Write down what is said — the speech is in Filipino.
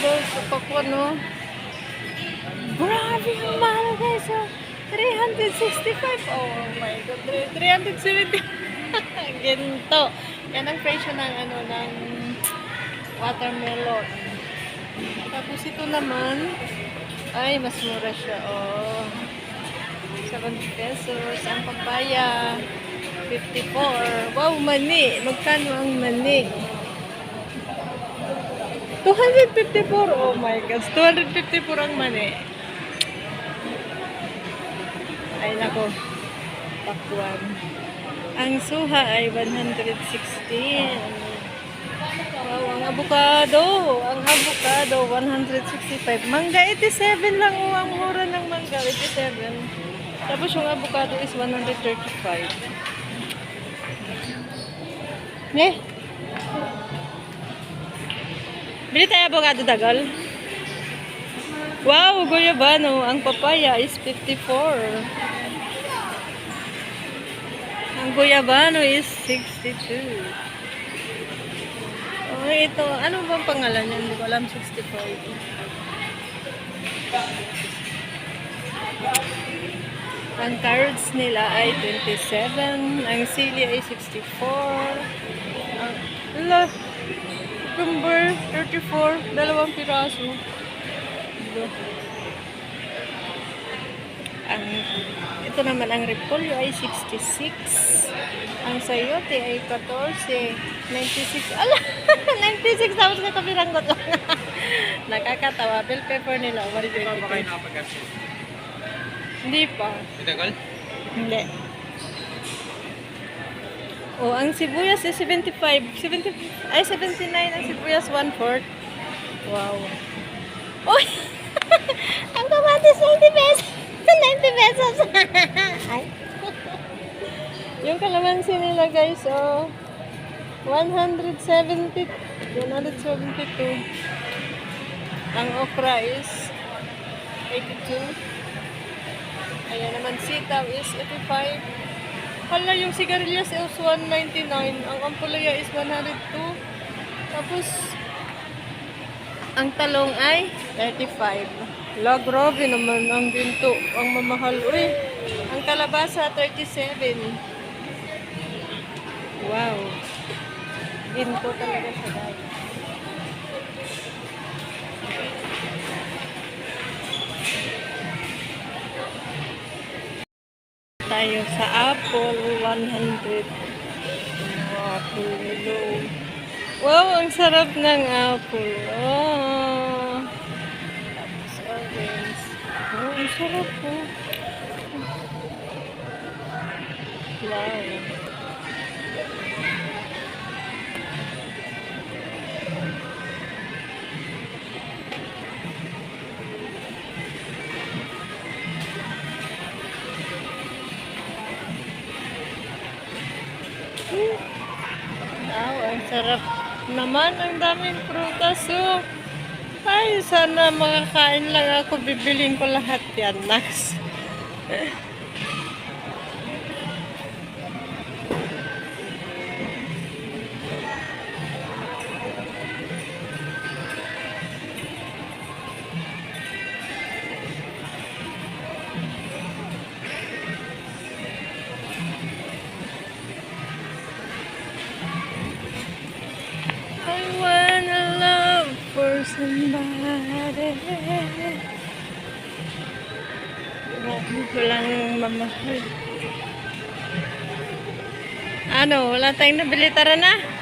Guys, kapag no. Grabe yung mahal guys. So, 365. Oh my God. 370. Ginto. Yan ang presyo ng ano ng watermelon. Tapos ito naman ay mas mura siya. Oh. 70 pesos. Ang papaya 54. Wow, mani. Magkano ang mani? 254. Oh my God. 254 ang mani. Ay nako. Pakwan. Ang suha ay 116. Wow, ang avocado. Ang avocado 165. Mangga 87 lang. Oh, ang mura ng mangga 87. Tapos yung avocado is 135. Eh? Bili tayo avocado dagal. Wow, guyabano. Ang papaya is 54. Ang guyabano is 62. Oh, ito. Ano bang pangalan yan? Hindi ko alam. 65. Ang carrots nila ay 27. Ang sili ay 64. Ang cucumber 34. Dalawang piraso. Ito naman ang repolyo ay 66. Ang sayote ay 14. 96. Ala! 96 tapos na kapiranggot lang. Nakakatawa. Bell pepper nila. Hindi pa. Hindi. Oh, ang sibuyas is 75. 79 ang sibuyas 1/4. Wow. Uy! Ang kamatis 90 pesos. 90 pesos. Ay. Yung kalamansi nila guys, oh. 172. Ang okra is 82. Ayan naman, sitaw is 85. Hala, yung sigarilyas is 199. Ang ampalaya is 102. Tapos, ang talong ay 35. La, grabe naman ang ginto. Ang mamahal. Uy, ang kalabasa 37. Wow. Ginto talaga siya guys. Tayo sa apple 100. Apple. Wow, ang sarap ng apple. Oh. Tapos orange. Oh, ang sarap po. Wow. Wow, ang sarap naman. Ang daming prutas. So, ay, sana makakain lang ako. Bibilin ko lahat yan. Next. Somebody. Walang mamahal. Ano, wala tayong nabili. Tara na.